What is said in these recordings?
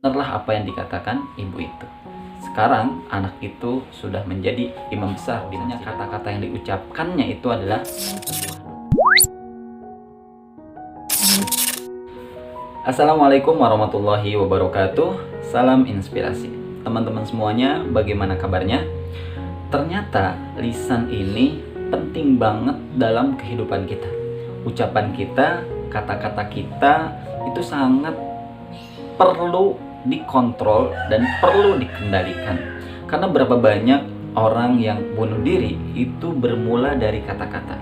Benarlah apa yang dikatakan ibu itu. Sekarang anak itu sudah menjadi imam besar. Dimana kata-kata yang diucapkannya itu adalah Assalamualaikum warahmatullahi wabarakatuh. Salam inspirasi. Teman-teman semuanya, bagaimana kabarnya? Ternyata lisan ini penting banget dalam kehidupan kita. Ucapan kita, kata-kata kita itu sangat perlu dikontrol dan perlu dikendalikan. Karena berapa banyak orang yang bunuh diri itu bermula dari kata-kata.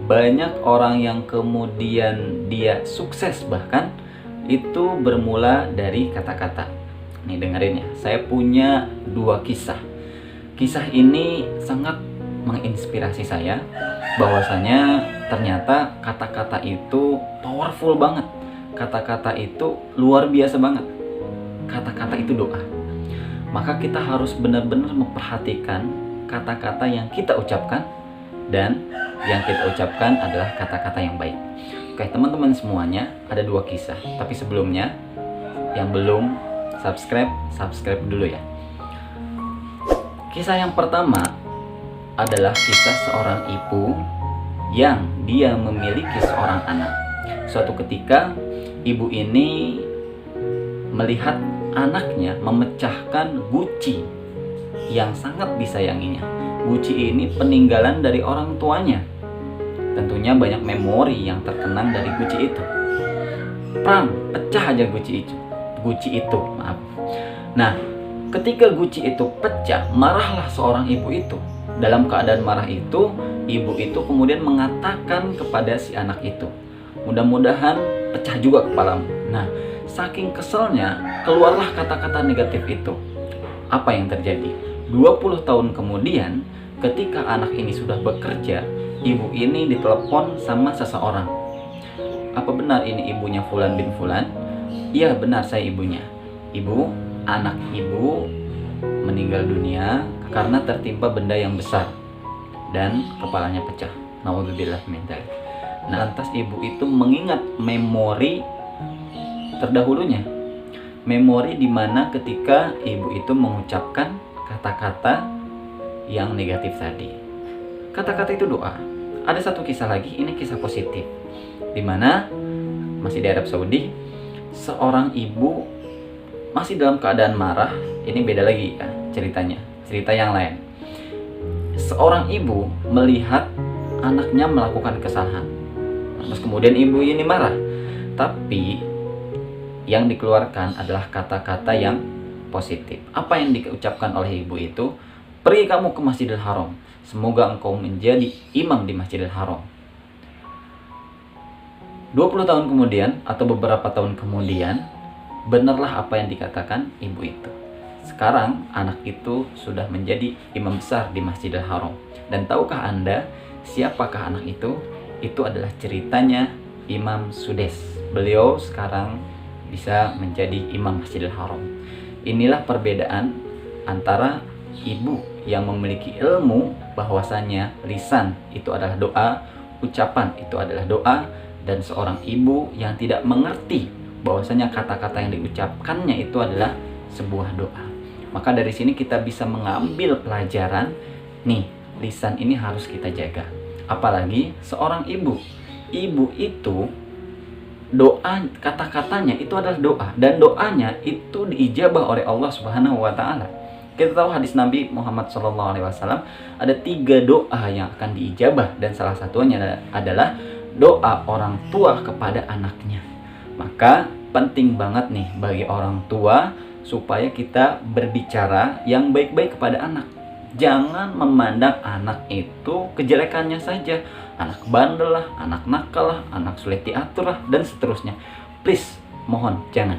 Banyak orang yang kemudian dia sukses bahkan itu bermula dari kata-kata. Nih dengerin ya, saya punya dua kisah. Kisah ini sangat menginspirasi saya bahwasanya ternyata kata-kata itu powerful banget. Kata-kata itu luar biasa banget. Kata-kata itu doa. Maka kita harus benar-benar memperhatikan kata-kata yang kita ucapkan, dan yang kita ucapkan adalah kata-kata yang baik. Oke teman-teman semuanya, ada dua kisah. Tapi sebelumnya, yang belum subscribe dulu ya. Kisah yang pertama adalah kisah seorang ibu yang dia memiliki seorang anak. Suatu ketika ibu ini melihat anaknya memecahkan guci yang sangat disayanginya. Guci ini peninggalan dari orang tuanya. Tentunya banyak memori yang terkenang dari guci itu. Pecah aja guci itu, maaf. Nah, ketika guci itu pecah, marahlah seorang ibu itu. Dalam keadaan marah itu, ibu itu kemudian mengatakan kepada si anak itu, mudah-mudahan pecah juga kepalamu. Nah, saking keselnya, keluarlah kata-kata negatif itu. Apa yang terjadi? 20 tahun kemudian, ketika anak ini sudah bekerja, ibu ini ditelepon sama seseorang. Apa benar ini ibunya Fulan bin Fulan? Iya benar, saya ibunya. Ibu, anak ibu meninggal dunia karena tertimpa benda yang besar dan kepalanya pecah. Nauzubillah min dzalik. Nah, lantas ibu itu mengingat memori terdahulunya. Memori di mana ketika ibu itu mengucapkan kata-kata yang negatif tadi. Kata-kata itu doa. Ada satu kisah lagi, ini kisah positif. Di mana masih di Arab Saudi, seorang ibu masih dalam keadaan marah. Ini beda lagi ya ceritanya, cerita yang lain. Seorang ibu melihat anaknya melakukan kesalahan. Terus kemudian ibu ini marah. Tapi yang dikeluarkan adalah kata-kata yang positif. Apa yang diucapkan oleh ibu itu? Pergi kamu ke Masjidil Haram. Semoga engkau menjadi imam di Masjidil Haram. 20 tahun kemudian atau beberapa tahun kemudian, benarlah apa yang dikatakan ibu itu. Sekarang anak itu sudah menjadi imam besar di Masjidil Haram. Dan tahukah Anda siapakah anak itu? Itu adalah ceritanya Imam Sudes. Beliau sekarang bisa menjadi imam Masjidil Haram. Inilah perbedaan antara ibu yang memiliki ilmu bahwasanya lisan itu adalah doa, ucapan itu adalah doa, dan seorang ibu yang tidak mengerti bahwasanya kata-kata yang diucapkannya itu adalah sebuah doa. Maka dari sini kita bisa mengambil pelajaran, nih, lisan ini harus kita jaga. Apalagi seorang ibu. Ibu itu doa, kata-katanya itu adalah doa, dan doanya itu diijabah oleh Allah Subhanahu wa taala. Kita tahu hadis Nabi Muhammad SAW ada 3 doa yang akan diijabah, dan salah satunya adalah doa orang tua kepada anaknya. Maka penting banget nih bagi orang tua supaya kita berbicara yang baik-baik kepada anak. Jangan memandang anak itu kejelekannya saja. Anak bandel lah, anak nakal lah, anak sulit diatur lah, dan seterusnya. Please, mohon jangan.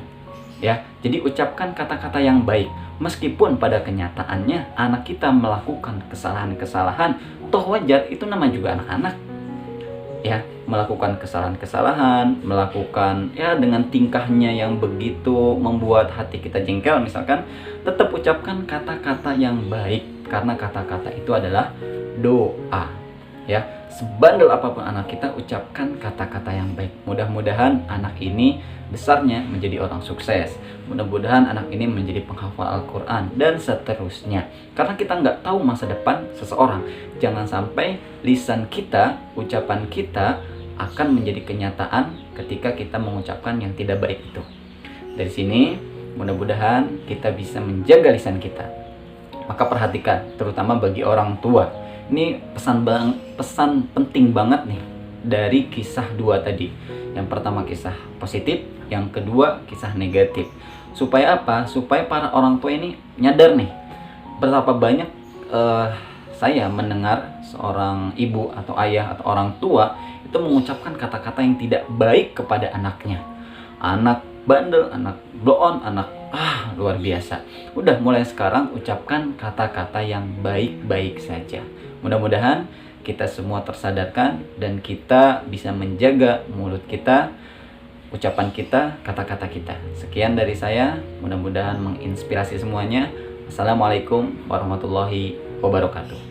Ya, jadi ucapkan kata-kata yang baik. Meskipun pada kenyataannya anak kita melakukan kesalahan-kesalahan, toh wajar, itu nama juga anak-anak. Ya, melakukan kesalahan-kesalahan, melakukan ya dengan tingkahnya yang begitu membuat hati kita jengkel misalkan, tetap ucapkan kata-kata yang baik karena kata-kata itu adalah doa. Ya, Sebandel apapun anak kita, ucapkan kata-kata yang baik. Mudah-mudahan anak ini besarnya menjadi orang sukses. Mudah-mudahan anak ini menjadi penghafal Al-Quran dan seterusnya. Karena kita nggak tahu masa depan seseorang. Jangan sampai lisan kita, ucapan kita akan menjadi kenyataan ketika kita mengucapkan yang tidak baik itu. Dari sini, mudah-mudahan kita bisa menjaga lisan kita. Maka perhatikan, terutama bagi orang tua. Ini pesan penting banget nih dari kisah dua tadi. Yang pertama kisah positif, yang kedua kisah negatif. Supaya apa? Supaya para orang tua ini nyadar nih, betapa banyak saya mendengar seorang ibu atau ayah atau orang tua itu mengucapkan kata-kata yang tidak baik kepada anaknya. Anak bandel, anak blow on, anak luar biasa. Udah mulai sekarang ucapkan kata-kata yang baik-baik saja. Mudah-mudahan kita semua tersadarkan dan kita bisa menjaga mulut kita, ucapan kita, kata-kata kita. Sekian dari saya, mudah-mudahan menginspirasi semuanya. Assalamualaikum warahmatullahi wabarakatuh.